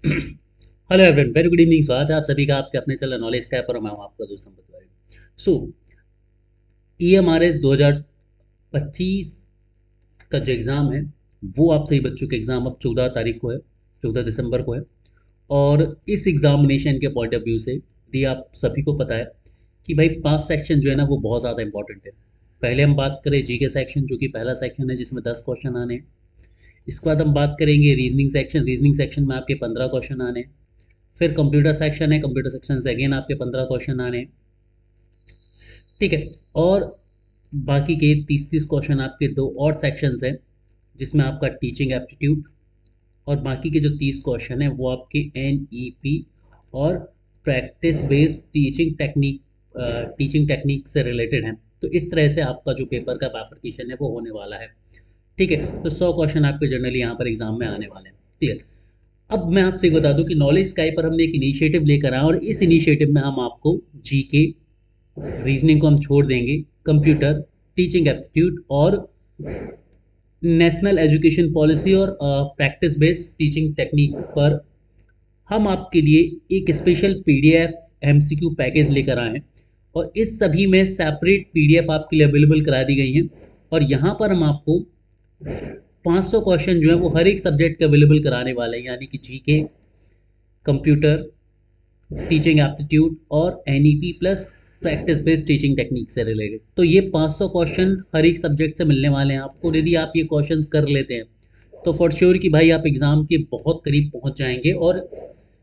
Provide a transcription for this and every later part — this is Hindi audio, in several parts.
Hello everyone, very good evening. स्वागत है आप सभी का आपके अपने चैनल नॉलेज स्कैप पर। मैं हूं आपका दोस्त संपत तिवारी। सो EMRS 2025 का जो एग्ज़ाम है वो आप सभी बच्चों के एग्ज़ाम अब 14 तारीख को है, 14 दिसंबर को है। और इस एग्जामिनेशन के पॉइंट ऑफ व्यू से यदि आप सभी को पता है कि भाई 5 सेक्शन जो है ना वो बहुत ज़्यादा इंपॉर्टेंट है। पहले हम बात करें जीके सेक्शन, जो कि पहला सेक्शन है जिसमें 10 क्वेश्चन आने हैं। इसके बाद हम बात करेंगे रीजनिंग सेक्शन। रीजनिंग सेक्शन में आपके 15 क्वेश्चन आने हैं। फिर कंप्यूटर सेक्शन है, कंप्यूटर सेक्शन से अगेन आपके 15 क्वेश्चन आने हैं। ठीक है। और बाकी के 30-30 क्वेश्चन आपके दो और सेक्शंस हैं, जिसमें आपका टीचिंग एप्टीट्यूड, और बाकी के जो 30 क्वेश्चन हैं वो आपके NEP और प्रैक्टिस बेस्ड टीचिंग टेक्निक से रिलेटेड हैं। तो इस तरह से आपका जो पेपर का बाइफरकेशन है वो होने वाला है। ठीक है। तो 100 क्वेश्चन आपके जनरली यहाँ पर एग्जाम में आने वाले हैं। क्लियर। अब मैं आपसे एक बता दूं कि नॉलेज स्काई पर हमने एक इनिशिएटिव लेकर आए, और इस इनिशिएटिव में हम आपको जीके, रीजनिंग को हम छोड़ देंगे, कंप्यूटर, टीचिंग एप्टीट्यूड और नेशनल एजुकेशन पॉलिसी और प्रैक्टिस बेस्ड टीचिंग टेक्निक पर हम आपके लिए एक स्पेशल PDF MCQ पैकेज लेकर आए हैं। और इस सभी में सेपरेट PDF आपके लिए अवेलेबल करा दी गई हैं। और यहाँ पर हम आपको 500 क्वेश्चन जो है वो हर एक सब्जेक्ट के अवेलेबल कराने वाले हैं, यानी कि जीके, कंप्यूटर, टीचिंग एप्टीट्यूड और NEP plus practice based teaching technique से रिलेटेड। तो ये 500 क्वेश्चन हर एक सब्जेक्ट से मिलने वाले हैं आपको। यदि आप ये क्वेश्चंस कर लेते हैं तो फॉर श्योर कि भाई आप एग्ज़ाम के बहुत करीब पहुंच जाएंगे। और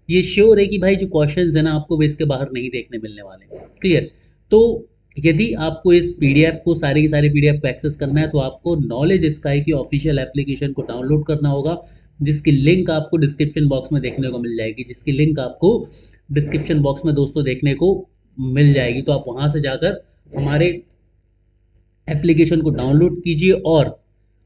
ये श्योर है कि भाई जो क्वेश्चंस है ना आपको वो इसके बाहर नहीं देखने मिलने वाले। क्लियर। तो यदि आपको इस PDF को, सारे के सारे PDF को एक्सेस करना है, तो आपको नॉलेज स्काई की ऑफिशियल एप्लीकेशन को डाउनलोड करना होगा, जिसकी लिंक आपको डिस्क्रिप्शन बॉक्स में देखने को मिल जाएगी। जिसकी लिंक आपको डिस्क्रिप्शन बॉक्स में दोस्तों देखने को मिल जाएगी। तो आप वहां से जाकर हमारे एप्लीकेशन को डाउनलोड कीजिए और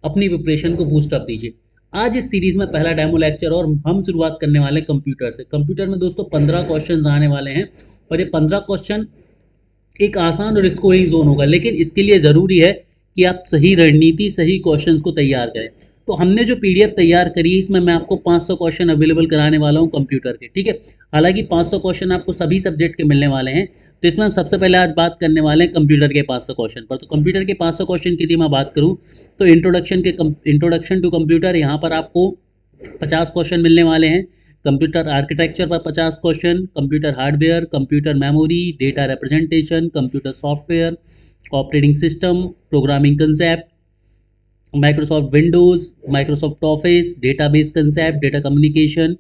अपनी प्रिपरेशन को बूस्ट अप दीजिए। आज इस सीरीज में पहला डेमो लेक्चर, और हम शुरुआत करने वाले हैं कंप्यूटर से। कंप्यूटर में दोस्तों 15 क्वेश्चन आने वाले हैं, और ये 15 क्वेश्चन एक आसान और स्कोरिंग जोन होगा। लेकिन इसके लिए ज़रूरी है कि आप सही रणनीति, सही क्वेश्चंस को तैयार करें। तो हमने जो PDF तैयार करी है, इसमें मैं आपको 500 क्वेश्चन अवेलेबल कराने वाला हूं कंप्यूटर के। ठीक है। हालांकि 500 क्वेश्चन आपको सभी सब्जेक्ट के मिलने वाले हैं। तो इसमें हम सबसे पहले आज बात करने वाले हैं कंप्यूटर के 500 क्वेश्चन पर। तो कंप्यूटर के 500 क्वेश्चन की यदि मैं बात करूँ तो इंट्रोडक्शन टू कंप्यूटर, यहाँ पर आपको 50 क्वेश्चन मिलने वाले हैं। कंप्यूटर आर्किटेक्चर पर 50 question, computer hardware, computer memory, data representation, computer software, operating system, programming concept, Microsoft Windows, Microsoft office, database concept, data communication,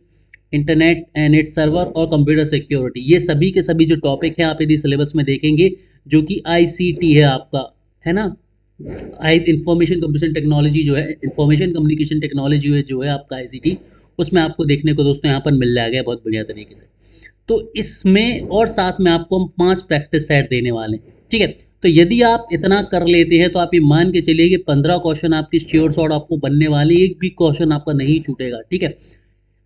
internet and it's server, और कंप्यूटर सिक्योरिटी। ये सभी के सभी जो टॉपिक है आप यदि सिलेबस में देखेंगे, जो कि ICT है आपका, है ना, आई इंफॉर्मेशन कम्युनिकेशन टेक्नोलॉजी जो है, इंफॉर्मेशन कम्युनिकेशन टेक्नोलॉजी जो है आपका ICT, उसमें आपको देखने को दोस्तों यहाँ पर मिल जाएगा बहुत बढ़िया तरीके से। तो इसमें और साथ में आपको हम 5 प्रैक्टिस सेट देने वाले हैं। ठीक है। तो यदि आप इतना कर लेते हैं तो आप ये मान के चलिए कि 15 क्वेश्चन आपकी श्योर शॉट आपको बनने वाले, एक भी क्वेश्चन आपका नहीं छूटेगा। ठीक है।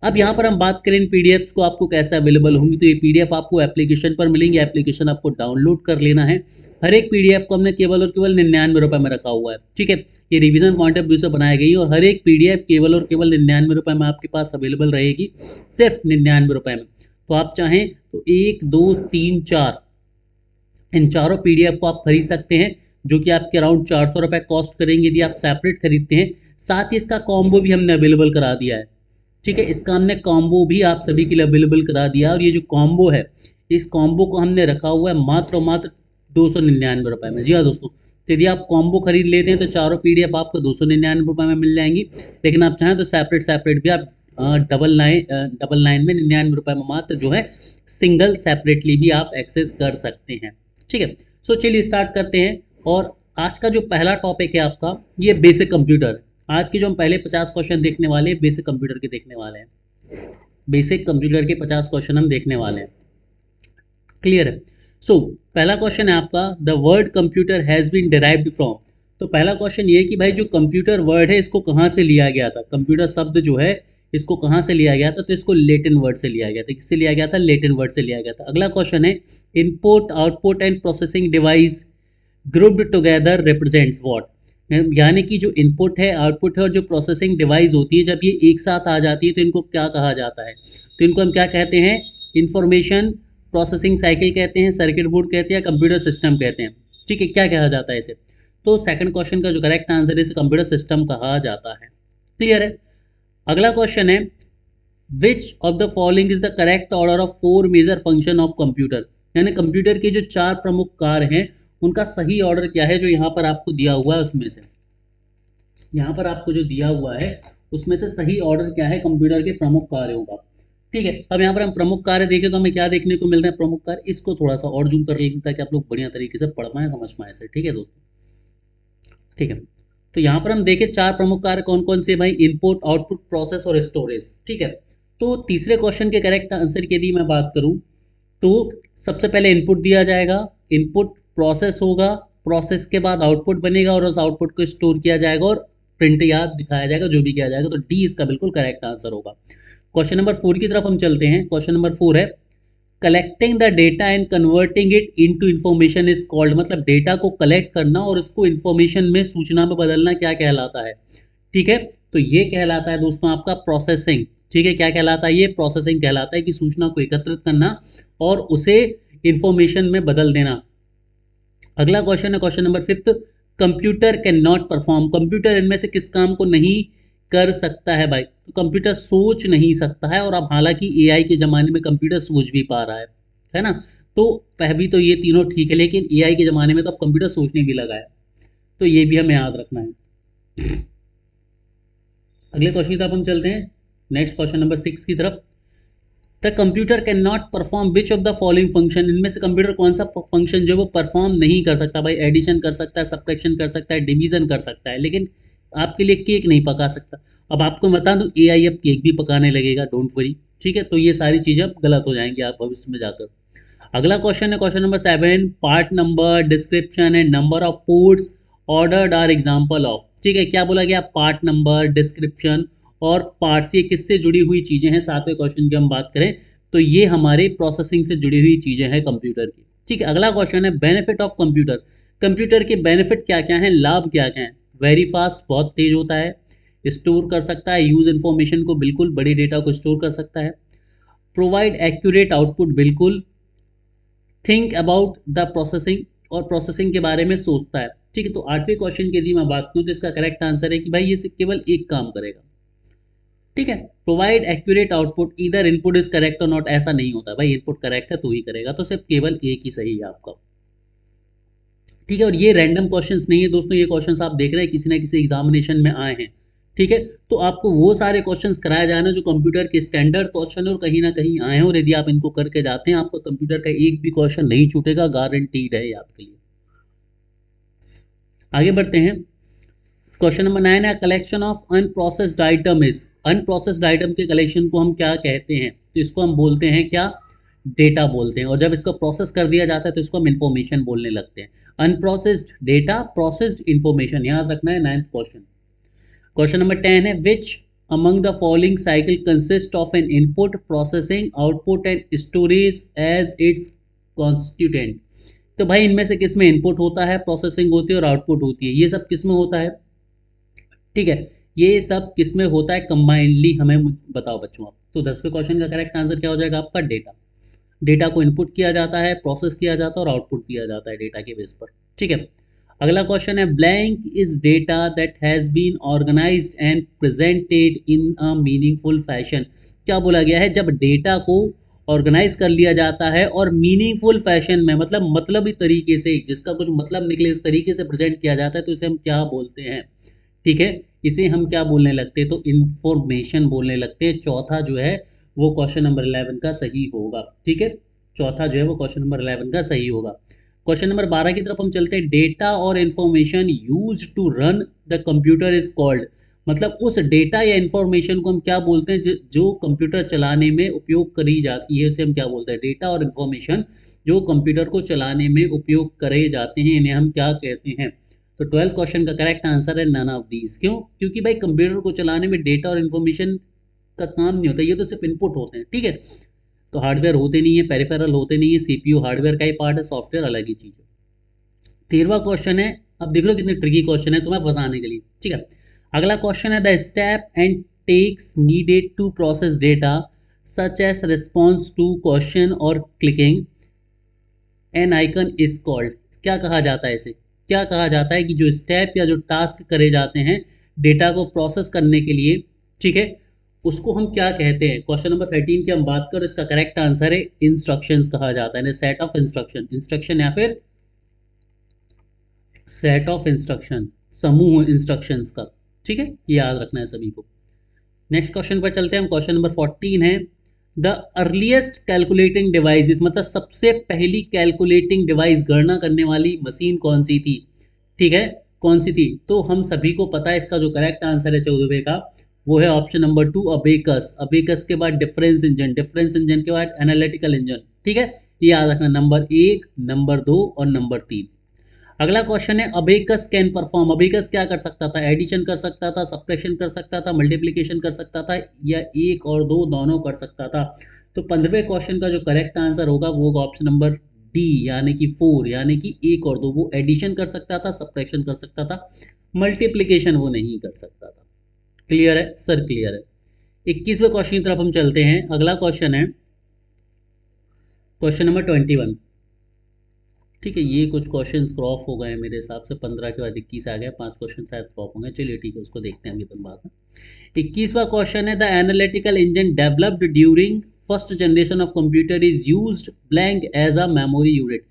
अब यहाँ पर हम बात करें इन PDFs को आपको कैसे अवेलेबल होंगी, तो ये PDF आपको एप्लीकेशन पर मिलेंगे। एप्लीकेशन आपको डाउनलोड कर लेना है। हर एक PDF को हमने केवल और केवल 99 रुपये में रखा हुआ है। ठीक है। ये रिवीजन पॉइंट ऑफ व्यू से बनाई गई है, और हर एक PDF केवल और केवल 99 रुपये में आपके पास अवेलेबल रहेगी, सिर्फ 99 रुपये में। तो आप चाहें तो 1, 2, 3, 4 इन चारों PDF को आप खरीद सकते हैं, जो कि आपके अराउंड 400 रुपये कॉस्ट करेंगे यदि आप सेपरेट खरीदते हैं। साथ ही इसका कॉम्बो भी हमने अवेलेबल करा दिया है। ठीक है। इसका हमने कॉम्बो भी आप सभी के लिए अवेलेबल करा दिया। और ये जो कॉम्बो है, इस कॉम्बो को हमने रखा हुआ है मात्र और मात्र 299 रुपये में। जी हाँ दोस्तों, तो यदि आप कॉम्बो खरीद लेते हैं तो चारों PDF आपको 299 रुपये में मिल जाएंगी। लेकिन आप चाहें तो सेपरेट सेपरेट भी आप डबल नाइन में 99 रुपये में मात्र जो है सिंगल सेपरेटली भी आप एक्सेस कर सकते हैं। ठीक है। सो चलिए स्टार्ट करते हैं। और आज का जो पहला टॉपिक है आपका, ये बेसिक कंप्यूटर है। आज के जो हम पहले 50 क्वेश्चन देखने वाले हैं, बेसिक कंप्यूटर के देखने वाले हैं। बेसिक कंप्यूटर के 50 क्वेश्चन हम देखने वाले हैं। क्लियर है। सो पहला क्वेश्चन है आपका, the word computer has been derived from. तो पहला क्वेश्चन ये है कि भाई जो कंप्यूटर वर्ड है इसको कहाँ से लिया गया था। कंप्यूटर शब्द जो है इसको कहाँ से लिया गया था, तो इसको लैटिन वर्ड से लिया गया था। किससे लिया गया था? लैटिन वर्ड से लिया गया था। अगला क्वेश्चन है, input, output and processing device grouped together represents what. यानी कि जो इनपुट है, आउटपुट है और जो प्रोसेसिंग डिवाइस होती है, जब ये एक साथ आ जाती है तो इनको क्या कहा जाता है? तो इनको हम क्या कहते हैं? इंफॉर्मेशन प्रोसेसिंग साइकिल कहते हैं, सर्किट बोर्ड कहते हैं, कंप्यूटर सिस्टम कहते हैं। ठीक है, क्या कहा जाता है इसे? तो सेकंड क्वेश्चन का जो करेक्ट आंसर है, इसे कंप्यूटर सिस्टम कहा जाता है। क्लियर है? अगला क्वेश्चन है, which of the following is the correct order of 4 major function of computer? यानी कंप्यूटर के जो 4 प्रमुख कार्य हैं उनका सही ऑर्डर क्या है, जो यहाँ पर आपको दिया हुआ है उसमें से। यहाँ पर आपको जो दिया हुआ है उसमें से सही ऑर्डर क्या है कंप्यूटर के प्रमुख कार्यों का। ठीक है, अब यहाँ पर हम प्रमुख कार्य देखें तो हमें क्या देखने को मिल रहा है? प्रमुख कार्य, इसको थोड़ा सा और जूम कर लेंगे ताकि आप लोग बढ़िया तरीके से पढ़ पाए, समझ पाए इसे। ठीक है दोस्तों, ठीक है। तो यहाँ पर हम देखें 4 प्रमुख कार्य कौन कौन से भाई? इनपुट, आउटपुट, प्रोसेस और स्टोरेज। ठीक है, तो तीसरे क्वेश्चन के करेक्ट आंसर की यदि मैं बात करूँ तो सबसे पहले इनपुट दिया जाएगा, इनपुट प्रोसेस होगा, प्रोसेस के बाद आउटपुट बनेगा और उस आउटपुट को स्टोर किया जाएगा और प्रिंट या दिखाया जाएगा, जो भी किया जाएगा। तो डी इसका बिल्कुल करेक्ट आंसर होगा। क्वेश्चन नंबर 4 की तरफ हम चलते हैं। क्वेश्चन नंबर 4 है, collecting the data and converting it into information is called. मतलब डेटा को कलेक्ट करना और उसको इन्फॉर्मेशन में, सूचना में बदलना क्या कहलाता है? ठीक है, तो ये कहलाता है दोस्तों आपका प्रोसेसिंग। ठीक है, क्या कहलाता है? ये प्रोसेसिंग कहलाता है कि सूचना को एकत्रित करना और उसे इंफॉर्मेशन में बदल देना। अगला क्वेश्चन है question number 5, computer can not perform. Computer इनमें से किस काम को नहीं कर सकता है भाई? तो कंप्यूटर सोच नहीं सकता है, और अब हालांकि एआई के ज़माने में कंप्यूटर सोच भी पा रहा है ना? तो अभी तो ये तीनों ठीक है, लेकिन एआई के ज़माने में तो अब कंप्यूटर सोचने भी लगा है, तो ये भी हमें याद रखना है। अगले क्वेश्चन की तरफ हम चलते हैं, नेक्स्ट क्वेश्चन नंबर 6 की तरफ। The computer can not perform which of the following function. इनमें से कंप्यूटर कौन सा फंक्शन जो वो परफॉर्म नहीं कर सकता भाई? एडिशन कर सकता है, सब्ट्रैक्शन कर सकता है, डिवीजन कर सकता है, लेकिन आपके लिए केक नहीं पका सकता। अब आपको बता दूं, एआई अब केक भी पकाने लगेगा, डोंट वरी। ठीक है, तो ये सारी चीज़ें अब गलत हो जाएंगी आप भविष्य में जाकर। अगला क्वेश्चन है question number 7, part number, description and number of ports ordered are example of. ठीक है, क्या बोला गया? पार्ट नंबर, डिस्क्रिप्शन और पार्ट्स, ये किससे जुड़ी हुई चीज़ें हैं? 7वें क्वेश्चन की हम बात करें तो ये हमारे प्रोसेसिंग से जुड़ी हुई चीज़ें हैं कंप्यूटर की। ठीक है, अगला क्वेश्चन है, बेनिफिट ऑफ कंप्यूटर। कंप्यूटर के बेनिफिट क्या क्या हैं, लाभ क्या क्या हैं? वेरी फास्ट, बहुत तेज होता है, स्टोर कर सकता है, यूज इन्फॉर्मेशन को, बिल्कुल बड़ी डेटा को स्टोर कर सकता है, प्रोवाइड एक्यूरेट आउटपुट, बिल्कुल, थिंक अबाउट द प्रोसेसिंग, और प्रोसेसिंग के बारे में सोचता है। ठीक है, तो 8वें क्वेश्चन की यदि मैं बात करूँ तो इसका करेक्ट आंसर है कि भाई ये केवल एक काम करेगा। ठीक है, प्रोवाइड एक्यूरेट आउटपुट, इधर इनपुट इज करेक्ट और नॉट, ऐसा नहीं होता भाई, इनपुट करेक्ट है तो ही करेगा, तो सिर्फ केवल एक ही सही है आपका। ठीक है, और ये रैंडम क्वेश्चंस नहीं है दोस्तों, ये क्वेश्चंस आप देख रहे हैं किसी ना किसी एग्जामिनेशन में आए हैं। ठीक है, तो आपको वो सारे क्वेश्चंस कराया जाए ना जो कंप्यूटर के स्टैंडर्ड क्वेश्चन है और कहीं ना कहीं आए हैं, और यदि आप इनको करके जाते हैं आपको कंप्यूटर का एक भी क्वेश्चन नहीं छूटेगा, गारंटीड है ये आपके लिए। आगे बढ़ते हैं, क्वेश्चन नंबर 9 है, collection of unprocessed item is. Unprocessed item के कलेक्शन को हम क्या कहते हैं? तो इसको हम बोलते हैं क्या? डेटा बोलते हैं, और जब इसको प्रोसेस कर दिया जाता है तो इसको हम इंफॉर्मेशन बोलने लगते हैं। अनप्रोसेस्ड डेटा, प्रोसेस्ड इंफॉर्मेशन, याद रखना है 9th क्वेश्चन। क्वेश्चन नंबर 10 है, which among the following cycle consist of an input, processing, output and storage as its constituent. तो भाई इनमें से किस में इनपुट होता है, प्रोसेसिंग होती है और आउटपुट होती है? ये सब किस में होता है? ठीक है, ये सब किस में होता है कंबाइंडली, हमें बताओ बच्चों आप। तो 10वें क्वेश्चन का करेक्ट आंसर क्या हो जाएगा आपका? डेटा। डेटा को इनपुट किया जाता है, प्रोसेस किया जाता है और आउटपुट दिया जाता है डेटा के बेस पर। ठीक है, अगला क्वेश्चन है, blank is data that has been organised and presented in a meaningful fashion. क्या बोला गया है? जब डेटा को ऑर्गेनाइज कर लिया जाता है और मीनिंगफुल फैशन में, मतलब मतलबी तरीके से, जिसका कुछ मतलब निकले, इस तरीके से प्रेजेंट किया जाता है, तो इसे हम क्या बोलते हैं? ठीक है, इसे हम क्या बोलने लगते हैं? तो इंफॉर्मेशन बोलने लगते हैं। चौथा जो है वो क्वेश्चन नंबर 11 का सही होगा। ठीक है, चौथा जो है वो क्वेश्चन नंबर 11 का सही होगा। क्वेश्चन नंबर 12 की तरफ हम चलते हैं, डेटा और information use to run the computer is called. मतलब उस डेटा या इन्फॉर्मेशन को हम क्या बोलते हैं जो कंप्यूटर चलाने में उपयोग करी जाती है, उसे हम क्या बोलते हैं? डेटा और इन्फॉर्मेशन जो कंप्यूटर को चलाने में उपयोग करे जाते हैं, इन्हें हम क्या कहते हैं? तो 12th क्वेश्चन का करेक्ट आंसर है नन ऑफ दीज। क्यों? क्योंकि भाई कंप्यूटर को चलाने में डेटा और इन्फॉर्मेशन का काम नहीं होता, ये तो सिर्फ इनपुट होते हैं। ठीक है, तो हार्डवेयर होते नहीं है, पेरिफेरल होते नहीं है, सीपीयू हार्डवेयर का ही पार्ट है, सॉफ्टवेयर अलग ही चीज़ है। 13वां क्वेश्चन है, अब देख लो कितने ट्रिकी क्वेश्चन है तुम्हें फंसाने के लिए, ठीक है। अगला क्वेश्चन है the step and tasks needed to process data such as response to question और clicking an icon is called. क्या कहा जाता है इसे, क्या कहा जाता है कि जो स्टेप या जो टास्क करे जाते हैं डेटा को प्रोसेस करने के लिए, ठीक है, उसको हम क्या कहते हैं। क्वेश्चन नंबर 13 की हम बात करें, इसका करेक्ट आंसर है इंस्ट्रक्शंस कहा जाता है, सेट ऑफ इंस्ट्रक्शन, इंस्ट्रक्शन या फिर सेट ऑफ इंस्ट्रक्शन, समूह इंस्ट्रक्शंस का, ठीक है, ये याद रखना है सभी को। नेक्स्ट क्वेश्चन पर चलते हैं हम। क्वेश्चन नंबर 14 है द अर्लीस्ट कैलकुलेटिंग डिवाइसेस, मतलब सबसे पहली कैलकुलेटिंग डिवाइस, गणना करने वाली मशीन कौन सी थी, ठीक है, कौन सी थी। तो हम सभी को पता है इसका जो करेक्ट आंसर है 14वें का, वो है ऑप्शन नंबर 2 अबेकस। अबेकस के बाद डिफरेंस इंजन, डिफरेंस इंजन के बाद एनालिटिकल इंजन, ठीक है, ये याद रखना, नंबर 1, नंबर 2 और नंबर 3। अगला क्वेश्चन है अबेकस कैन परफॉर्म। अबेकस क्या कर सकता था, एडिशन कर सकता था, सब्ट्रैक्शन कर सकता था, मल्टीप्लिकेशन कर सकता था, या एक और दो दोनों कर सकता था। तो 15वें क्वेश्चन का जो करेक्ट आंसर होगा वो होगा ऑप्शन नंबर डी, यानी कि 4, यानी कि एक और दो। वो एडिशन कर सकता था, सब्ट्रैक्शन कर सकता था, मल्टीप्लिकेशन वो नहीं कर सकता था। क्लियर है सर, क्लियर है। 21वें क्वेश्चन की तरफ हम चलते हैं। अगला क्वेश्चन है क्वेश्चन नंबर 21, ठीक है। ये कुछ क्वेश्चन क्रॉप हो गए मेरे हिसाब से, 15 के बाद 21 आ गया, 5 क्वेश्चन शायद क्रॉप हो गए, चलिए ठीक है, उसको देखते हैं अभी अपन बाद में। 21वां क्वेश्चन है the analytical engine developed during first generation of computer is used blank as a memory unit.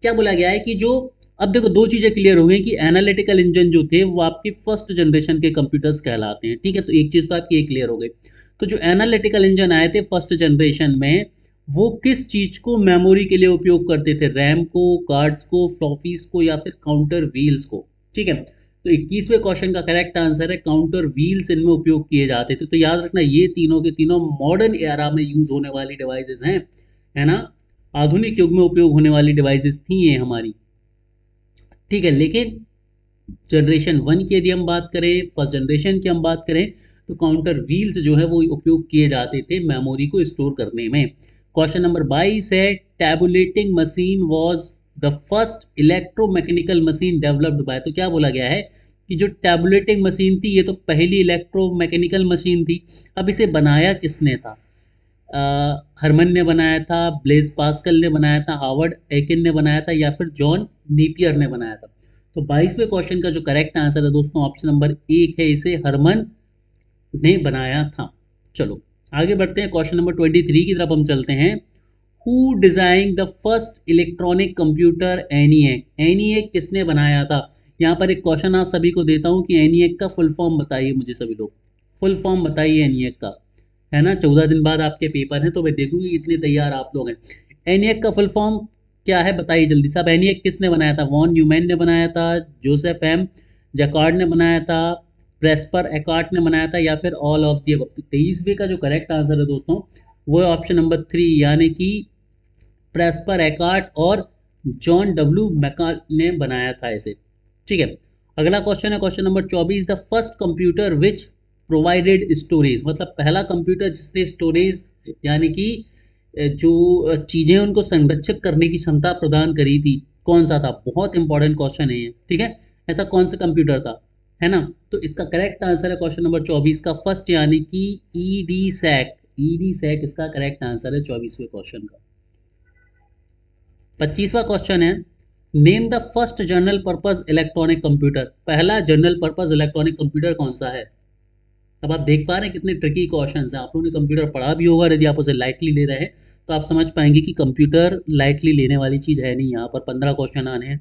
क्या बोला गया है कि जो, अब देखो दो चीज़ें क्लियर हो गई कि एनालिटिकल इंजन जो थे वो आपकी फर्स्ट जनरेशन के कंप्यूटर्स कहलाते हैं, ठीक है, तो एक चीज़ तो आपकी ये क्लियर हो गई। तो जो एनालिटिकल इंजन आए थे फर्स्ट जनरेशन में, वो किस चीज को मेमोरी के लिए उपयोग करते थे, रैम को, कार्ड्स को, फ्लॉपीज को, या फिर काउंटर व्हील्स को, ठीक है। तो 21वें क्वेश्चन का करेक्ट आंसर है काउंटर व्हील्स इनमें उपयोग किए जाते थे। तो याद रखना ये तीनों के तीनों मॉडर्न एरा में यूज होने वाली डिवाइसेस हैं, है ना, आधुनिक युग में उपयोग होने वाली डिवाइसेस थी ये हमारी, ठीक है। लेकिन जनरेशन 1 की यदि हम बात करें, फर्स्ट जनरेशन की हम बात करें, तो काउंटर व्हील्स जो है वो उपयोग किए जाते थे मेमोरी को स्टोर करने में। क्वेश्चन नंबर 22 है tabulating machine was the first electromechanical machine developed by. तो क्या बोला गया है कि जो टैबुलेटिंग मशीन थी ये तो पहली इलेक्ट्रोमैकेनिकल मशीन थी। अब इसे बनाया किसने था, हरमन ने बनाया था, ब्लेज पास्कल ने बनाया था, हार्वर्ड एकिन ने बनाया था, या फिर जॉन नेपियर ने बनाया था। तो 22वें क्वेश्चन का जो करेक्ट आंसर है दोस्तों ऑप्शन नंबर 1 है, इसे हरमन ने बनाया था। चलो आगे बढ़ते हैं, क्वेश्चन नंबर 23 की तरफ हम चलते हैं। Who design the first electronic computer ENIAC. ENIAC किसने बनाया था। यहाँ पर एक क्वेश्चन आप सभी को देता हूँ कि एनिएक का फुल फॉर्म बताइए मुझे, सभी लोग फुल फॉर्म बताइए एनिएक का, है ना। 14 दिन बाद आपके पेपर हैं तो मैं देखूंगी इतने तैयार आप लोग हैं। एनिएक का फुल फॉर्म क्या है बताइए जल्दी से। अब एनिएक किसने बनाया था, वॉन न्यूमैन ने बनाया था, जोसेफ एम जैकार्ड ने बनाया था, प्रेस्पर एकार्ट ने बनाया था, या फिर ऑल ऑफ दी अबव। 23वें का जो करेक्ट आंसर है दोस्तों वो है ऑप्शन नंबर 3, यानी कि प्रेस्पर एकार्ट और जॉन डब्ल्यू मैकार्ट ने बनाया था इसे, ठीक है। अगला क्वेश्चन है question number 24 the first computer which provided storage, मतलब पहला कंप्यूटर जिसने स्टोरेज यानी कि जो चीज़ें उनको संरक्षित करने की क्षमता प्रदान करी थी, कौन सा था। बहुत इंपॉर्टेंट क्वेश्चन है ये, ठीक है। ऐसा कौन सा कंप्यूटर था, है ना। तो इसका करेक्ट आंसर है क्वेश्चन नंबर 24 का फर्स्ट, यानी कि EDSAC. EDSAC इसका करेक्ट आंसर है 24वें क्वेश्चन का। 25वां क्वेश्चन है name the first general purpose electronic computer. पहला जनरल पर्पज इलेक्ट्रॉनिक कंप्यूटर कौन सा है। अब आप देख पा रहे हैं कितने ट्रिकी क्वेश्चन हैं। आप लोगों ने कंप्यूटर पढ़ा भी होगा, यदि आप उसे लाइटली ले रहे हैं तो आप समझ पाएंगे कि कंप्यूटर लाइटली लेने वाली चीज़ है नहीं। यहाँ पर 15 क्वेश्चन आने हैं,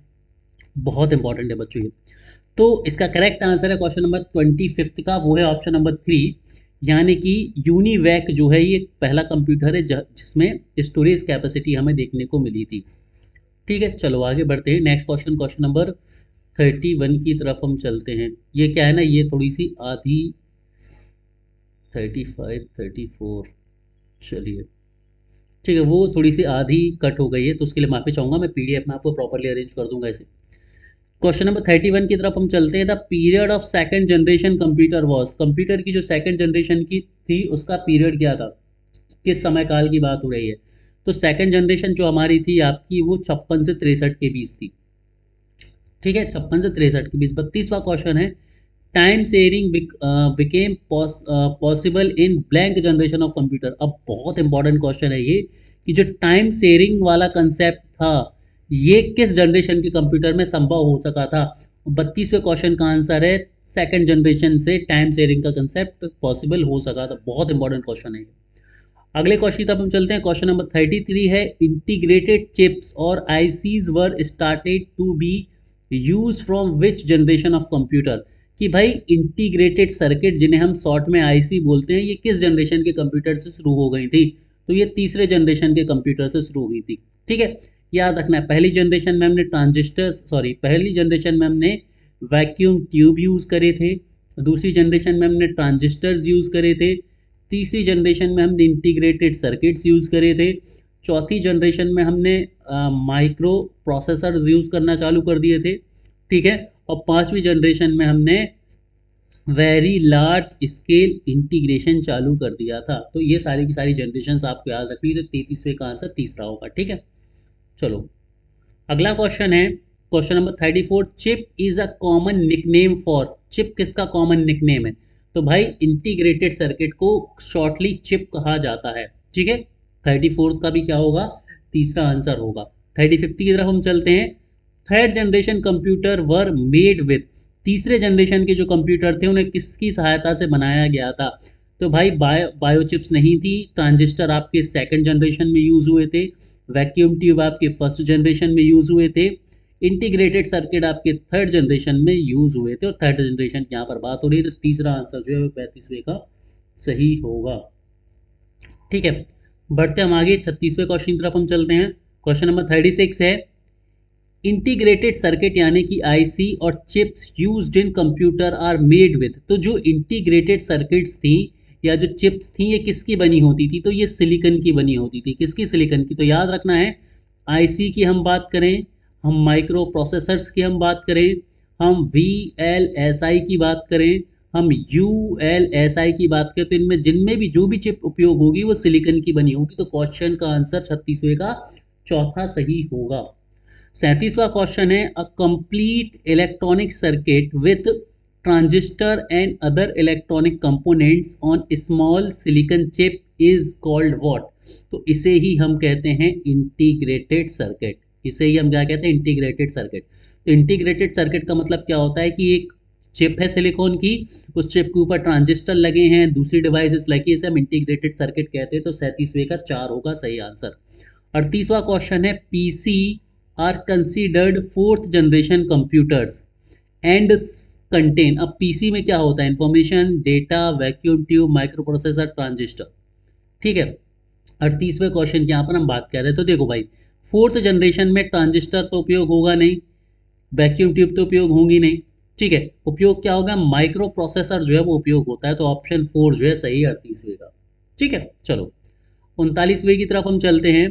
बहुत इंपॉर्टेंट है बच्चों ये। तो इसका करेक्ट आंसर है क्वेश्चन नंबर 25 का, वो है ऑप्शन नंबर 3, यानी कि यूनिवैक जो है ये पहला कंप्यूटर है जिसमें स्टोरेज कैपेसिटी हमें देखने को मिली थी, ठीक है। चलो आगे बढ़ते हैं। नेक्स्ट क्वेश्चन क्वेश्चन नंबर 31 की तरफ हम चलते हैं। ये क्या है ना, ये थोड़ी सी आधी 35 34, चलिए ठीक है, वो थोड़ी सी आधी कट हो गई है तो उसके लिए माफ़ी चाहूँगा। मैं पीडीएफ में आपको प्रॉपरली अरेंज कर दूंगा इसे। क्वेश्चन नंबर 31 की तरफ हम चलते हैं। The period of second generation computer was. Computer की जो सेकंड जनरेशन की थी उसका पीरियड क्या था, किस समय काल की बात हो रही है। तो सेकंड जनरेशन जो हमारी थी आपकी वो 56 से 63 के बीच थी, ठीक है, 56 से 63 के बीच। 32वां क्वेश्चन है time sharing became possible in blank generation of computer. अब बहुत इंपॉर्टेंट क्वेश्चन है ये कि जो टाइम शेयरिंग वाला कंसेप्ट था ये किस जनरेशन के कंप्यूटर में संभव हो सका था। 32वें क्वेश्चन का आंसर है सेकंड जनरेशन से टाइम शेयरिंग का कंसेप्ट पॉसिबल हो सका था। बहुत इंपॉर्टेंट क्वेश्चन है। अगले क्वेश्चन तक हम चलते हैं। क्वेश्चन नंबर 33 है इंटीग्रेटेड चिप्स और ICs were started to be use from which generation of computer. कि भाई इंटीग्रेटेड सर्किट जिन्हें हम शॉर्ट में आईसी बोलते हैं ये किस जनरेशन के कंप्यूटर से शुरू हो गई थी। तो ये तीसरे जनरेशन के कंप्यूटर से शुरू हुई थी। ठीक है, याद रखना है पहली जनरेशन में हमने वैक्यूम ट्यूब यूज करे थे, दूसरी जनरेशन में हमने ट्रांजिस्टर्स यूज करे थे, तीसरी जनरेशन में हमने इंटीग्रेटेड सर्किट्स यूज़ करे थे, चौथी जनरेशन में हमने माइक्रो प्रोसेसर यूज़ करना चालू कर दिए थे। ठीक है, और पांचवी जनरेशन में हमने वेरी लार्ज स्केल इंटीग्रेशन चालू कर दिया था। तो ये सारी की सारी जनरेशन आपको याद रखनी है। तो 33वें का आंसर तीसरा होगा। ठीक है, चलो अगला क्वेश्चन है question number 34। Chip is a common nickname for. Chip किसका कॉमन निकनेम है। तो भाई इंटीग्रेटेड सर्किट को शॉर्टली चिप कहा जाता है। ठीक है, 34 का भी क्या होगा, तीसरा आंसर होगा। 35 की तरफ हम चलते हैं। Third generation computer were made with. तीसरे जनरेशन के जो कंप्यूटर थे उन्हें किसकी सहायता से बनाया गया था। तो भाई बायो चिप्स नहीं थी, ट्रांजिस्टर आपके सेकंड जनरेशन में यूज हुए थे, वैक्यूम ट्यूब आपके फर्स्ट जनरेशन में यूज हुए थे, इंटीग्रेटेड सर्किट आपके थर्ड जनरेशन में यूज हुए थे। और थर्ड जनरेशन की यहाँ पर बात हो रही है। तो तीसरा आंसर जो है 35वें का सही होगा। ठीक है, बढ़ते हम आगे 36वें क्वेश्चन की तरफ हम चलते हैं। क्वेश्चन नंबर 36 है इंटीग्रेटेड सर्किट यानी कि आईसी और chips used in computer are made with. तो जो इंटीग्रेटेड सर्किट्स थी या जो चिप्स थी ये किसकी बनी होती थी। तो ये सिलिकॉन की बनी होती थी। किसकी, सिलिकॉन की। तो याद रखना है आईसी की हम बात करें, हम माइक्रो प्रोसेसर्स की हम बात करें, हम VLSI की बात करें, हम ULSI की बात करें, तो इनमें जिनमें भी जो भी चिप उपयोग होगी वो सिलिकॉन की बनी होगी। तो क्वेश्चन का आंसर 36वें का चौथा सही होगा। 37वां क्वेश्चन है a complete electronic circuit with transistor and other electronic components on small silicon chip is called what. तो इसे ही हम कहते हैं इंटीग्रेटेड सर्किट। इसे ही हम क्या कहते हैं, इंटीग्रेटेड सर्किट। तो इंटीग्रेटेड सर्किट का मतलब क्या होता है कि एक चिप है सिलिकॉन की, उस चिप के ऊपर ट्रांजिस्टर लगे हैं, दूसरी डिवाइसेस लगी, इसे हम इंटीग्रेटेड सर्किट कहते हैं। तो 37वें का 4 होगा सही आंसर। 38वां क्वेश्चन है PC are considered fourth generation computers and contain. अब पीसी में क्या होता है, information, data, vacuum tube, microprocessor, transistor. ठीक है, 38वें क्वेश्चन की यहाँ पर हम बात कर रहे हैं। तो देखो भाई फोर्थ जनरेशन में ट्रांजिस्टर तो उपयोग होगा नहीं, वैक्यूम ट्यूब तो उपयोग होंगी नहीं। ठीक है, उपयोग क्या होगा, माइक्रो प्रोसेसर जो है वो उपयोग होता है। तो ऑप्शन 4 जो है सही है 38वें का। ठीक है, चलो 39वें की तरफ हम चलते हैं।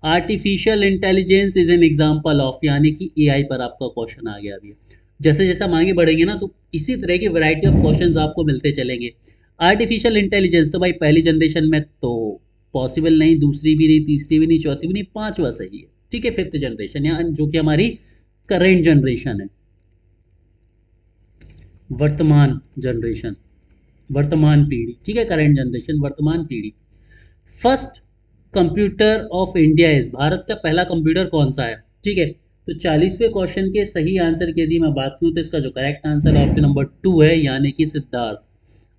Artificial intelligence is an example of, यानी कि एआई पर आपका क्वेश्चन आ गया अभी। जैसे जैसे हम आगे बढ़ेंगे ना तो इसी तरह की वैरायटी ऑफ क्वेश्चंस आपको मिलते चलेंगे। आर्टिफिशियल इंटेलिजेंस तो भाई पहली जनरेशन में तो पॉसिबल नहीं, दूसरी भी नहीं, तीसरी भी नहीं, चौथी भी नहीं, पांचवा सही है। ठीक है, फिफ्थ जनरेशन या जो कि हमारी करेंट जनरेशन है, वर्तमान जनरेशन, वर्तमान पीढ़ी। ठीक है, करेंट जनरेशन वर्तमान पीढ़ी। First computer of India is, Bharat का पहला कंप्यूटर कौन सा है। ठीक है, तो 40वें क्वेश्चन के सही आंसर की यदि मैं बात करूं तो इसका जो करेक्ट आंसर ऑप्शन नंबर 2 है, यानी कि सिद्धार्थ।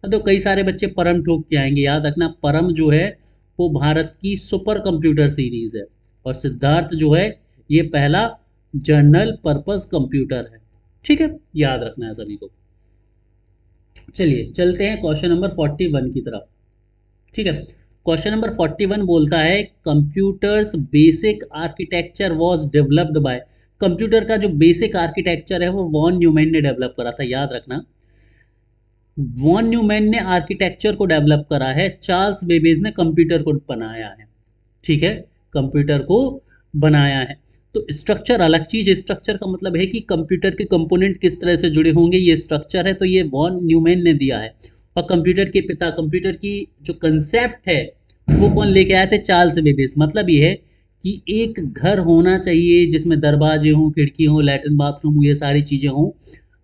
अब तो कई सारे बच्चे परम ठोक के आएंगे। याद रखना परम जो है वो भारत की सुपर कंप्यूटर सीरीज है और सिद्धार्थ जो है ये पहला जनरल पर्पस कंप्यूटर है। ठीक है, याद रखना है सभी को। चलिए चलते हैं क्वेश्चन नंबर 41 की तरफ। ठीक है, क्वेश्चन नंबर 41 बोलता है computers basic architecture was developed by. Computer का जो बेसिक आर्किटेक्चर है वो वॉन न्यूमैन ने डेवलप करा था। याद रखना वॉन न्यूमैन ने आर्किटेक्चर को डेवलप करा है, चार्ल्स बेबेज ने कंप्यूटर को बनाया है। ठीक है, कंप्यूटर को बनाया है। तो स्ट्रक्चर अलग चीज, स्ट्रक्चर का मतलब है कि कंप्यूटर के कंपोनेंट किस तरह से जुड़े होंगे, ये स्ट्रक्चर है। तो ये वॉन न्यूमैन ने दिया है। और कंप्यूटर के पिता, कंप्यूटर की जो कंसेप्ट है वो कौन लेके आए थे, चार्ल्स बेबेज। मतलब ये है कि एक घर होना चाहिए जिसमें दरवाजे हों, खिड़की हो, लैट्रिन बाथरूम हो, ये सारी चीज़ें हों,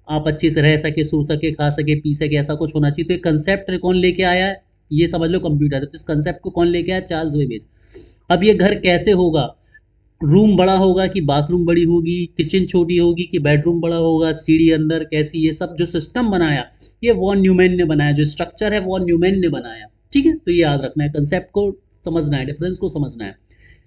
आप अच्छे से रह सके, सो सके, खा सके, पी सके, ऐसा कुछ होना चाहिए। तो ये कंसेप्ट कौन लेके आया है? ये समझ लो कंप्यूटर है। तो इस कंसेप्ट को कौन लेके आया? Charles Babbage. अब ये घर कैसे होगा? रूम बड़ा होगा कि बाथरूम बड़ी होगी, किचन छोटी होगी कि बेडरूम बड़ा होगा, सीढ़ी अंदर कैसी, ये सब जो सिस्टम बनाया ये वॉन न्यूमैन ने बनाया, जो स्ट्रक्चर है वॉन न्यूमैन ने बनाया। ठीक है, तो ये याद रखना है, कंसेप्ट को समझना है, डिफरेंस को समझना है।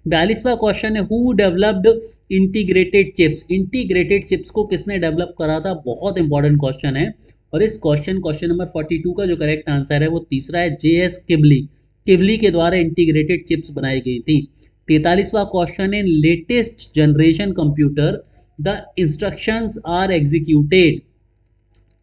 42वां क्वेश्चन है, who developed integrated chips? Integrated chips को किसने डेवलप करा था? बहुत इंपॉर्टेंट क्वेश्चन है। और इस क्वेश्चन नंबर 42 का जो करेक्ट आंसर है वो तीसरा है, JS किबली। किबली के द्वारा इंटीग्रेटेड चिप्स बनाई गई थी। 43वां क्वेश्चन है, latest generation computer the instructions are executed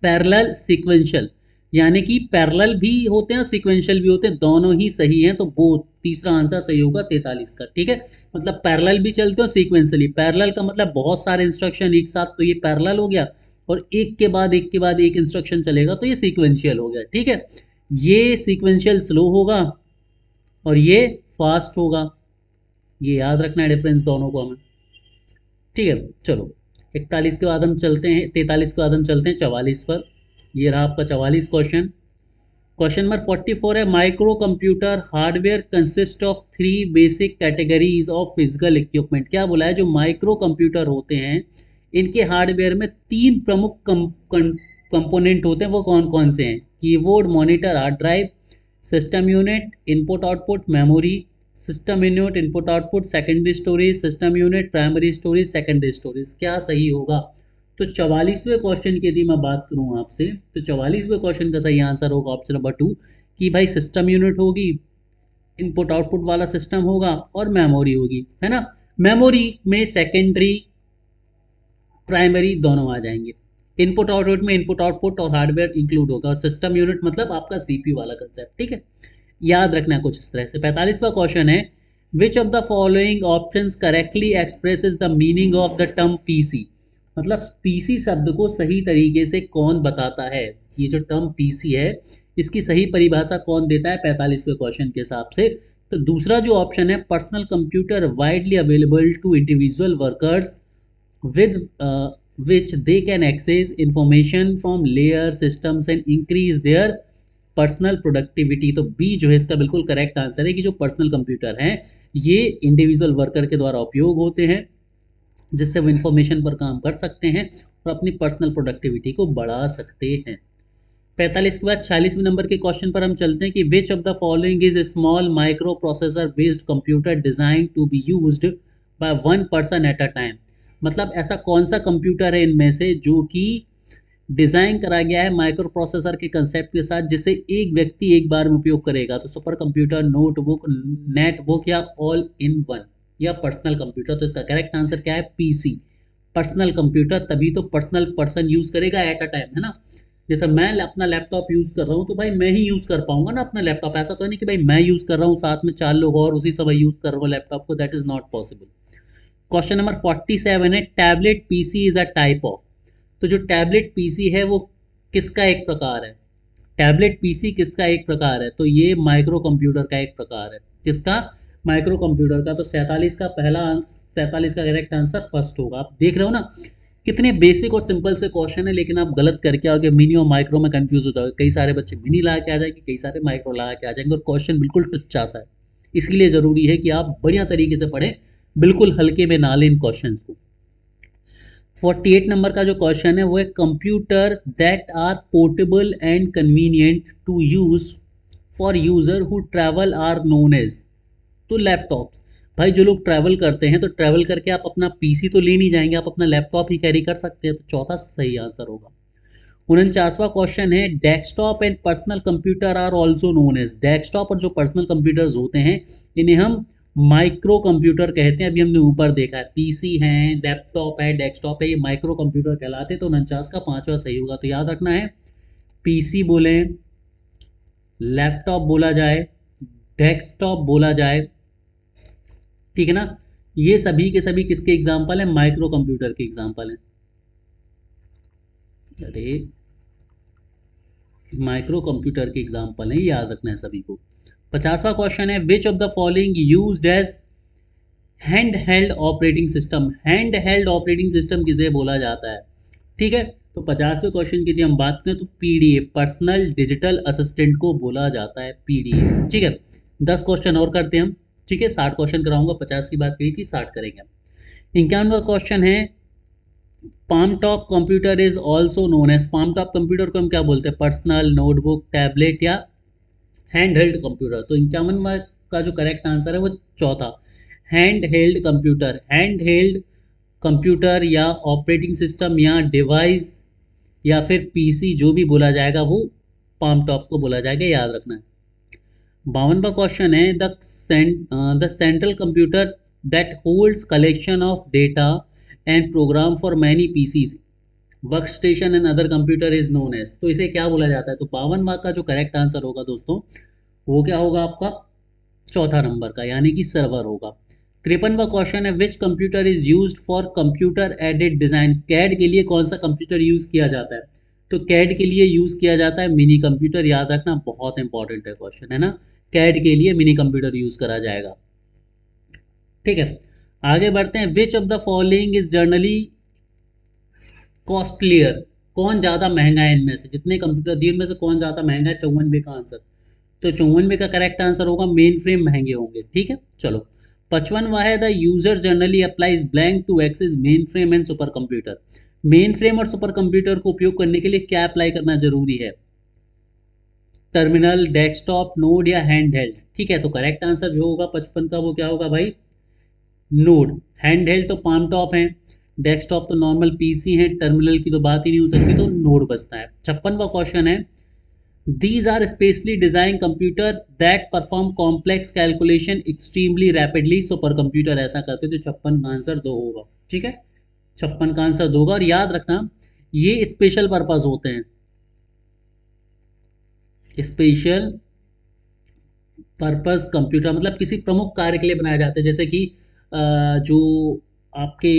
parallel sequential, यानी कि पैरेलल भी होते हैं और सीक्वेंशियल भी होते हैं, दोनों ही सही हैं। तो वो तीसरा आंसर सही होगा 43 का। ठीक है, मतलब पैरेलल भी चलते हैं और सीक्वेंशियली। पैरेलल का मतलब बहुत सारे इंस्ट्रक्शन एक साथ, तो ये पैरेलल हो गया, और एक के बाद एक के बाद एक इंस्ट्रक्शन चलेगा तो ये सीक्वेंशियल हो गया। ठीक है, ये सीक्वेंशियल स्लो होगा और ये फास्ट होगा, ये याद रखना है डिफरेंस दोनों को हमें। ठीक है, चलो 41 के बाद हम चलते हैं, 43 के बाद हम चलते हैं 44 पर। ये रहा आपका 44 क्वेश्चन। क्वेश्चन नंबर 44 है, micro computer hardware consist of 3 basic categories of physical equipment. क्या बोला है? जो माइक्रो कंप्यूटर होते हैं इनके हार्डवेयर में 3 प्रमुख कंपोनेंट होते हैं, वो कौन कौन से हैं? Keyboard, monitor, hard drive, system unit, input output, memory. System unit, input output, secondary storage, system unit, primary storage, secondary storage. क्या सही होगा? तो 44वें क्वेश्चन की यदि मैं बात करूं आपसे, तो 44वें क्वेश्चन का सही आंसर होगा ऑप्शन नंबर 2, कि भाई सिस्टम यूनिट होगी, इनपुट आउटपुट वाला सिस्टम होगा और मेमोरी होगी, है ना। मेमोरी में सेकेंडरी प्राइमरी दोनों आ जाएंगे। इनपुट आउटपुट में इनपुट आउटपुट और हार्डवेयर इंक्लूड होगा, और सिस्टम यूनिट मतलब आपका सीपीयू वाला कंसेप्ट। ठीक है, याद रखना कुछ इस तरह से। 45वां क्वेश्चन है, which of the following options correctly expresses the meaning of the term PC? मतलब पीसी शब्द को सही तरीके से कौन बताता है? ये जो टर्म पीसी है इसकी सही परिभाषा कौन देता है 45वें क्वेश्चन के हिसाब से? तो दूसरा जो ऑप्शन है, personal computer widely available to individual workers with which they can access information from layer systems and increase their personal productivity. तो बी जो है इसका बिल्कुल करेक्ट आंसर है, कि जो पर्सनल कंप्यूटर हैं ये इंडिविजुअल वर्कर के द्वारा उपयोग होते हैं, जिससे वो इंफॉर्मेशन पर काम कर सकते हैं और अपनी पर्सनल प्रोडक्टिविटी को बढ़ा सकते हैं। 45 के बाद 46वें नंबर के क्वेश्चन पर हम चलते हैं, कि which of the following is small microprocessor based computer design to be used by one person at a time? मतलब ऐसा कौन सा कंप्यूटर है इनमें से जो कि डिज़ाइन करा गया है माइक्रो प्रोसेसर के कंसेप्ट के साथ, जिसे एक व्यक्ति एक बार में उपयोग करेगा? तो सुपर कंप्यूटर, नोटबुक, नेटबुक, या ऑल इन वन, या पर्सनल कंप्यूटर? तो इसका करेक्ट आंसर क्या है? PC, personal computer. तभी तो पर्सनल पर्सन यूज़ करेगा एट अ टाइम, है ना। जैसे मैं अपना लैपटॉप यूज़ कर रहा हूँ तो भाई मैं ही यूज़ कर पाऊंगा ना अपना लैपटॉप, ऐसा तो नहीं कि भाई मैं यूज़ कर रहा हूँ साथ में 4 लोग और उसी समय यूज़ कर रहा हूँ लैपटॉप को, that is not possible. Question number 47 है, tablet PC is a type of? तो जो टैबलेट पीसी है वो किसका एक प्रकार है? टैबलेट पीसी किसका एक प्रकार है? तो ये माइक्रो कंप्यूटर का एक प्रकार है। किसका? माइक्रो कंप्यूटर का। तो 47 का करेक्ट आंसर फर्स्ट होगा। आप देख रहे हो ना कितने बेसिक और सिंपल से क्वेश्चन है, लेकिन आप गलत करके आओगे, मिनी और माइक्रो में कंफ्यूज हो जाओगे। कई सारे बच्चे मिनी ला के आ जाएंगे, कई सारे माइक्रो ला के आ जाएंगे, और क्वेश्चन बिल्कुल टुच्चा सा है। इसलिए जरूरी है कि आप बढ़िया तरीके से पढ़ें, बिल्कुल हल्के में ना लें इन क्वेश्चन को। 48 नंबर का जो क्वेश्चन है वो है, computer that are portable and convenient to use for user who travel are known as? तो लैपटॉप्स। भाई जो लोग ट्रैवल करते हैं तो ट्रैवल करके आप अपना पीसी तो ले नहीं जाएंगे, आप अपना लैपटॉप ही कैरी कर सकते हैं। तो चौथा सही आंसर होगा। 49वां क्वेश्चन है, desktop and personal computer are also known as? Desktop और जो पर्सनल कंप्यूटर्स होते हैं इन्हें हम माइक्रो कंप्यूटर कहते हैं। अभी हमने ऊपर देखा है, पीसी है, लैपटॉप है, डेस्कटॉप है, ये माइक्रो कंप्यूटर कहलाते हैं। तो 49 का पांचवा सही होगा। तो याद रखना है, पीसी बोले, लैपटॉप बोला जाए, डेस्कटॉप बोला जाए, ठीक है ना, ये सभी के सभी किसके एग्जाम्पल हैं? माइक्रो कंप्यूटर के एग्जाम्पल हैं। अरे माइक्रो कंप्यूटर के एग्जाम्पल हैं, याद रखना है सभी को। 50वां क्वेश्चन है, which of the following used as handheld operating system, handheld operating system किसे बोला जाता है? ठीक है, तो 50वें क्वेश्चन की यदि हम बात करें तो पीडीए, पर्सनल डिजिटल असिस्टेंट को बोला जाता है पीडीए। ठीक है, 10 क्वेश्चन और करते हैं हम। ठीक है, 60 क्वेश्चन कराऊंगा, 50 की बात कही थी, 60 करेंगे। 51वां क्वेश्चन है, palmtop computer is also known as, palmtop computer को हम क्या बोलते हैं? पर्सनल, नोटबुक, टैबलेट या हैंड हेल्ड कंप्यूटर। तो 51वां का जो करेक्ट आंसर है वो चौथा, handheld computer. Handheld computer या ऑपरेटिंग सिस्टम या डिवाइस या फिर पीसी जो भी बोला जाएगा वो पाम टॉप को बोला जाएगा, याद रखना है। 52वां क्वेश्चन है, the central computer that holds collection of data and program for many PCs, workstation and other computer is known as. तो इसे क्या बोला जाता है? तो 52वां का जो करेक्ट आंसर होगा दोस्तों वो क्या होगा आपका? चौथा नंबर का, यानी कि सर्वर होगा। 53वां क्वेश्चन है, which computer is used for computer aided design, CAD के लिए कौन सा कंप्यूटर यूज किया जाता है? तो कैड के लिए यूज किया जाता है मिनी कंप्यूटर, याद रखना, बहुत इंपॉर्टेंट है क्वेश्चन, है ना। कैड के लिए मिनी कंप्यूटर यूज करा जाएगा। ठीक है, आगे बढ़ते हैं। विच of the following is generally costlier, कौन ज्यादा महंगा है इनमें से? जितने कंप्यूटर दिए उनमें से कौन ज्यादा महंगा है? 54 का आंसर, तो 54 का करेक्ट आंसर होगा मेन फ्रेम महंगे होंगे। ठीक है, चलो। 55वां है, the user generally applies blank to access mainframe and supercomputer. Mainframe और सुपर कंप्यूटर को उपयोग करने के लिए क्या अप्लाई करना जरूरी है? टर्मिनल, डेस्कटॉप, नोड या हैंड हेल्ड। ठीक है, तो करेक्ट आंसर जो होगा 55 का वो क्या होगा भाई? नोड। हैंड हेल्ड तो पाम टॉप है, डेस्कटॉप तो नॉर्मल पीसी है, टर्मिनल की तो बात ही नहीं हो सकती, तो नोड बचता है। 56वां क्वेश्चन है, these are specially designed computer that perform complex calculation extremely rapidly, super computer ऐसा करते। तो 56 का आंसर 2 होगा। ठीक है, 56 का आंसर 2 होगा। और याद रखना ये स्पेशल पर्पस होते हैं, स्पेशल पर्पस कंप्यूटर, मतलब किसी प्रमुख कार्य के लिए बनाए जाते हैं, जैसे कि जो आपके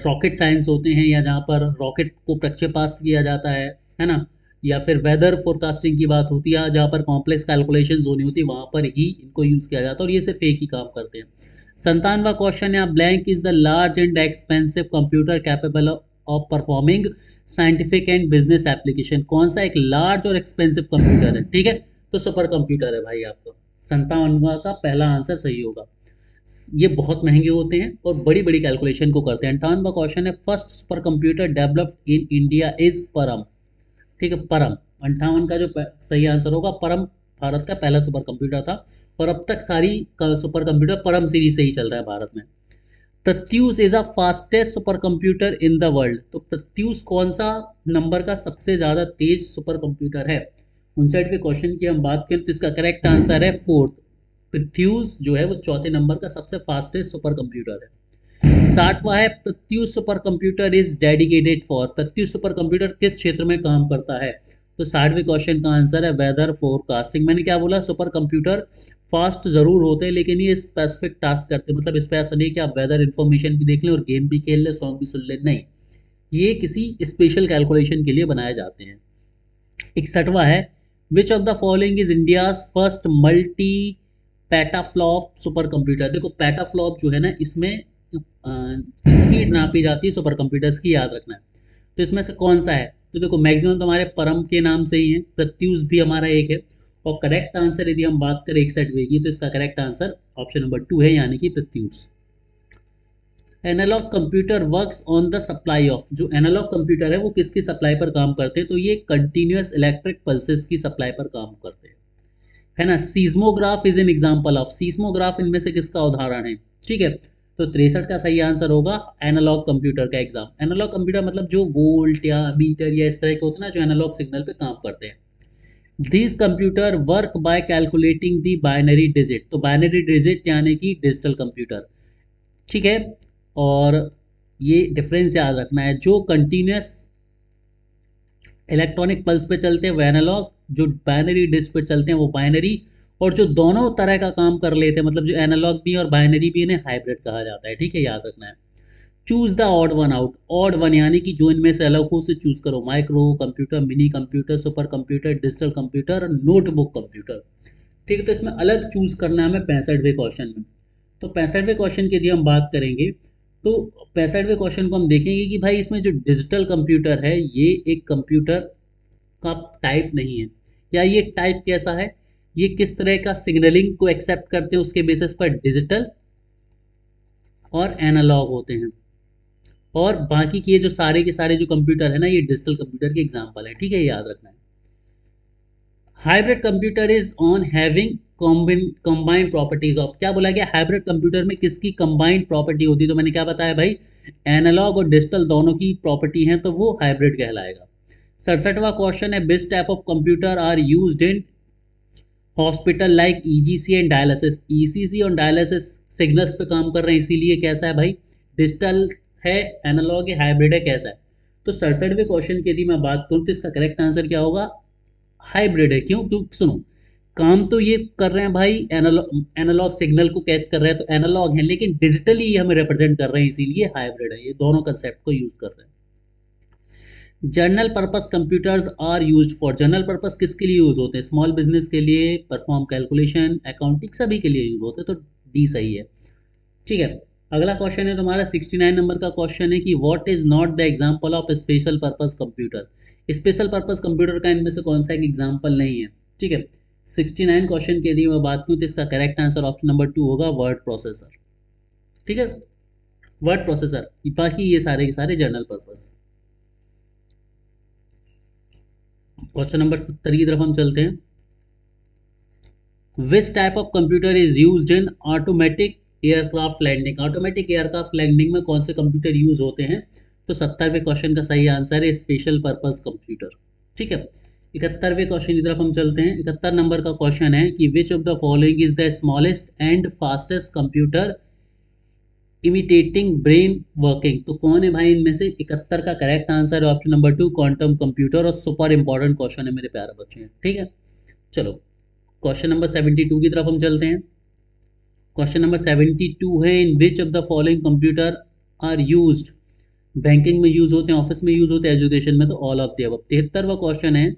रॉकेट साइंस होते हैं, या जहाँ पर रॉकेट को प्रक्षेपास्त्र किया जाता है ना, या फिर वेदर फोरकास्टिंग की बात होती है, जहाँ पर कॉम्प्लेक्स कैलकुलेशंस होनी होती है, वहाँ पर ही इनको यूज़ किया जाता है, और ये सिर्फ एक ही काम करते हैं। 57वां क्वेश्चन है, blank is the large and expensive computer capable of performing scientific and business application. कौन सा एक लार्ज और एक्सपेंसिव कंप्यूटर है? ठीक है, तो सुपर कंप्यूटर है भाई आपका। 57वां का पहला आंसर सही होगा। ये बहुत महंगे होते हैं और बड़ी बड़ी कैलकुलेशन को करते हैं। 58वां क्वेश्चन है, first super computer developed in India is परम। ठीक है, परम। 58 का जो सही आंसर होगा परम, भारत का पहला सुपर कंप्यूटर था, और अब तक सारी सुपर कंप्यूटर परम सीरीज से ही चल रहा है भारत में। Pratyush is a fastest super computer in the world. तो प्रत्यूष कौन सा नंबर का सबसे ज्यादा तेज सुपर कंप्यूटर है? 59वें क्वेश्चन की हम बात करें तो इसका करेक्ट आंसर है 4th। प्रत्यूष जो है वो चौथे नंबर का सबसे फास्टेस्ट सुपर कंप्यूटर है। 60वां है, Pratyush super computer is dedicated for. Pratyush super computer किस क्षेत्र में काम करता है? तो 60वें क्वेश्चन का आंसर है वेदर फोरकास्टिंग। मैंने क्या बोला? सुपर कंप्यूटर फास्ट जरूर होते हैं, लेकिन ये स्पेसिफिक टास्क करते हैं, मतलब इस पर ऐसा नहीं कि आप वेदर इन्फॉर्मेशन भी देख लें और गेम भी खेल लें, सॉन्ग भी सुन लें, नहीं, ये किसी स्पेशल कैलकुलेशन के लिए बनाए जाते हैं। 61वां है, which of the following is India's first multi पैटाफ्लॉप super computer. देखो पैटाफ्लॉप जो है ना, इसमें स्पीड नापी जाती है सुपर कंप्यूटर्स की, याद रखना है। तो इसमें से कौन सा है? तो देखो मैक्सिमम तो हमारे परम के नाम से ही है, प्रत्यूष भी हमारा एक है, और करेक्ट आंसर यदि हम बात करें 61 की, तो इसका करेक्ट आंसर ऑप्शन नंबर 2 है, यानी कि प्रत्यूष। Analog computer works on the supply of. जो एनालॉग कंप्यूटर है वो किसकी सप्लाई पर काम करते हैं? तो ये कंटिन्यूअस इलेक्ट्रिक पल्सेस की सप्लाई पर काम करते हैं, है ना। Seismograph is an example of. Seismograph इनमें से किसका उदाहरण है? ठीक है, तो 63 का सही आंसर होगा एनालॉग कंप्यूटर का एग्जाम। एनालॉग कंप्यूटर मतलब जो वोल्ट या मीटर या इस तरह के होते हैं ना, जो एनालॉग सिग्नल पे काम करते हैं। This computer work by calculating the binary digit. तो बाइनरी डिजिट यानी कि डिजिटल कंप्यूटर। ठीक है, और ये डिफरेंस याद रखना है, जो कंटिन्यूस इलेक्ट्रॉनिक पल्स पे चलते हैं वो एनालॉग, जो बाइनरी डिस्क पे चलते हैं वो बाइनरी, और जो दोनों तरह का काम कर लेते हैं, मतलब जो एनालॉग भी और बाइनरी भी, इन्हें हाइब्रिड कहा जाता है। ठीक है, याद रखना है। Choose the odd one out. Odd one यानी कि जो इनमें से अलग हो उसे चूज करो। Micro computer, mini computer, super computer, digital computer, notebook computer. ठीक है, तो इसमें अलग चूज करना है हमें 65वें क्वेश्चन में। तो 65वें क्वेश्चन की यदि हम बात करेंगे तो 65वें क्वेश्चन को हम देखेंगे कि भाई इसमें जो डिजिटल कंप्यूटर है ये एक कंप्यूटर का टाइप नहीं है, या ये टाइप कैसा है, ये किस तरह का सिग्नलिंग को एक्सेप्ट करते हैं उसके बेसिस पर डिजिटल और एनालॉग होते हैं। और बाकी के जो सारे के सारे जो कंप्यूटर है ना, ये डिजिटल कंप्यूटर के एग्जाम्पल है, ठीक है, ये याद रखना है। Hybrid computer is on having combined properties of, क्या बोला गया, हाइब्रिड कंप्यूटर में किसकी कंबाइंड प्रॉपर्टी होती है, तो मैंने क्या बताया भाई, एनालॉग और डिजिटल दोनों की प्रॉपर्टी है, तो वो हाइब्रिड कहलाएगा। 67वां क्वेश्चन है, best type of computer are used in hospital like EGC and dialysis, ECG और डायलिसिस सिग्नल्स पे काम कर रहे हैं, इसीलिए कैसा है भाई, डिजिटल है, एनालॉग है, हाइब्रिड है, कैसा है। तो 67वें क्वेश्चन की यदि मैं बात करूँ तो इसका करेक्ट आंसर क्या होगा, हाइब्रिड है। क्यों, क्यों, सुनो, काम तो ये कर रहे हैं भाई, एनालॉग सिग्नल को कैच कर रहे हैं तो एनालॉग है, लेकिन डिजिटली ये हमें रिप्रेजेंट कर रहे हैं, इसीलिए हाइब्रिड है, ये दोनों कंसेप्ट को यूज कर रहे हैं। General purpose computers are used for, general purpose किसके लिए यूज होते हैं, स्मॉल बिजनेस के लिए, परफॉर्म कैलकुलेशन, अकाउंटिंग, सभी के लिए यूज होते हैं, तो डी सही है, ठीक है। अगला क्वेश्चन है तुम्हारा 69 नंबर का क्वेश्चन है कि what is not the example of special purpose computer, special purpose computer का इनमें से कौन सा एक एग्जांपल नहीं है, ठीक है। 69 क्वेश्चन की यदि मैं बात करूँ तो इसका करेक्ट आंसर ऑप्शन नंबर 2 होगा, वर्ड प्रोसेसर, ठीक है, वर्ड प्रोसेसर, बाकी ये सारे के सारे जनरल पर्पस। क्वेश्चन नंबर 70 की तरफ हम चलते हैं। Which type of computer is used in automatic aircraft landing, automatic aircraft landing में कौन से कंप्यूटर यूज होते हैं, तो 70वें क्वेश्चन का सही आंसर है स्पेशल पर्पस कंप्यूटर, ठीक है। 71वें क्वेश्चन की तरफ हम चलते हैं। 71 नंबर का क्वेश्चन है कि which of the following is the smallest and fastest computer imitating brain working, तो कौन है भाई इनमें से, 71 का करेक्ट आंसर है ऑप्शन नंबर 2, क्वांटम कंप्यूटर, और सुपर इंपॉर्टेंट क्वेश्चन है मेरे प्यारे बच्चे, ठीक है। चलो क्वेश्चन नंबर 72 की तरफ हम चलते हैं। क्वेश्चन नंबर 72 है, in which of the following computer are used, banking में यूज होते हैं, ऑफिस में यूज होते हैं, एजुकेशन में, तो ऑल ऑफ द अबव। 73वां क्वेश्चन है,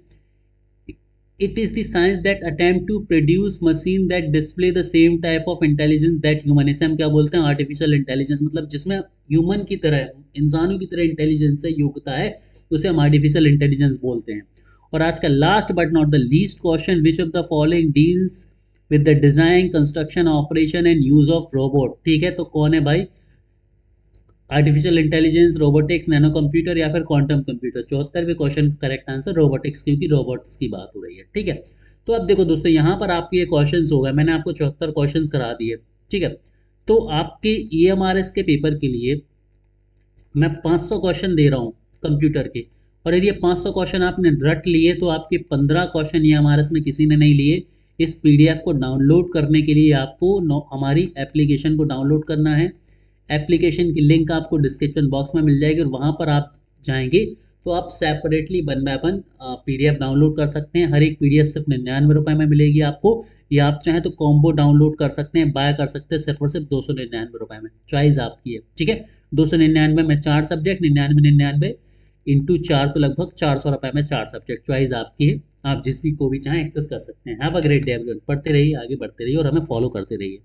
it is the science that attempt to produce machine that display the same type of intelligence that human, इसे हम क्या बोलते हैं, आर्टिफिशियल इंटेलिजेंस, मतलब जिसमें ह्यूमन की तरह, इंसानों की तरह इंटेलिजेंस है, योग्यता है, उसे हम आर्टिफिशियल इंटेलिजेंस बोलते हैं। और आज का last but not the least question, which of the following deals with the design, construction, operation and use of robot, ठीक है, तो कौन है भाई, artificial intelligence, robotics, nano computer या फिर क्वांटम कंप्यूटर। 74वें क्वेश्चन का करेक्ट आंसर रोबोटिक्स, क्योंकि रोबोट्स की बात हो रही है, ठीक है। तो अब देखो दोस्तों, यहाँ पर आपके ये क्वेश्चंस हो गए, मैंने आपको 74 क्वेश्चंस करा दिए, ठीक है। तो आपके EMRS के पेपर के लिए मैं 500 क्वेश्चन दे रहा हूँ कंप्यूटर के, और यदि ये 500 क्वेश्चन आपने रट लिए तो आपके 15 क्वेश्चन EMRS में किसी ने नहीं लिए। इस PDF को डाउनलोड करने के लिए आपको हमारी एप्लीकेशन को डाउनलोड करना है। एप्लीकेशन की लिंक आपको डिस्क्रिप्शन बॉक्स में मिल जाएगी, और वहाँ पर आप जाएंगे तो आप सेपरेटली 1 बाय 1 PDF डाउनलोड कर सकते हैं। हर एक PDF सिर्फ 99 रुपये में मिलेगी आपको, या आप चाहें तो कॉम्बो डाउनलोड कर सकते हैं, बाय कर सकते हैं सिर्फ और सिर्फ 299 रुपये में, चॉइस आपकी है, ठीक है। 299 में 4 सब्जेक्ट, 99 इंटू 4 तो लगभग 400 रुपये में 4 सब्जेक्ट, चॉइस आपकी है, आप जिस भी को भी चाहें एक्सेस कर सकते हैं। Have a great day everyone, पढ़ते रहिए, आगे बढ़ते रहिए और हमें फॉलो करते रहिए।